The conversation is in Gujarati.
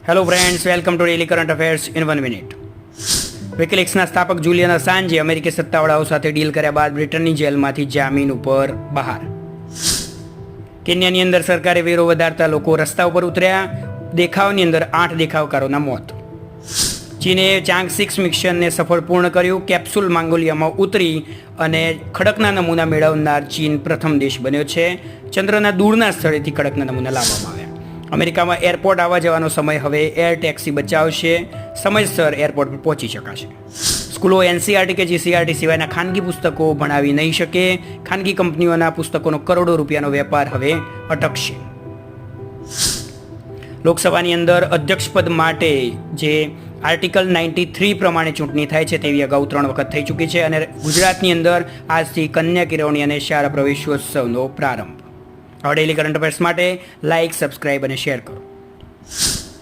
Hello friends, welcome to daily current affairs in 1 minute. વિકીલીક્સના સ્થાપક જુલિયન અસાંજે અમેરિકી સત્તાવાળાઓ સાથે ડીલ કર્યા બાદ બ્રિટનની જેલમાંથી જામીન ઉપર બહાર. કેન્યાની અંદર સરકારે વેરો વધારતા લોકો રસ્તા ઉપર ઉતર્યા. દેખાવની અંદર 8 દેખાવકારોના મોત. ચીને ચાંગ 6 મિશનને સફળ પૂર્ણ કર્યું. કેપ્સ્યુલ મંગોલિયામાં ઉતરી અને ખડકના નમૂના મેળવનાર ચીન પ્રથમ દેશ બન્યો છે. ચંદ્રના દૂરના સ્થળેથી ખડકના નમૂના લાવવામાં આવ્યા. અમેરિકામાં એરપોર્ટ આવવા જવાનો સમય હવે એર ટેક્સી બચાવશે. સમયસર એરપોર્ટ પર પહોંચી શકાશે. સ્કૂલો એનસીઆરટી કે જીસીઆરટી સિવાયના ખાનગી પુસ્તકો ભણાવી નહીં શકે. ખાનગી કંપનીઓના પુસ્તકોનો કરોડો રૂપિયાનો વેપાર હવે અટકશે. લોકસભાની અંદર અધ્યક્ષપદ માટે જે આર્ટિકલ 93 પ્રમાણે ચૂંટણી થાય છે તેવી અગાઉ 3 વખત થઈ ચૂકી છે અને ગુજરાતની અંદર આજથી કન્યા કેળવણી અને શાળા પ્રવેશોત્સવનો પ્રારંભ. હવે ડેલી કરંટ અફેર્સ માટે લાઇક, સબસ્ક્રાઇબ અને શેર કરો.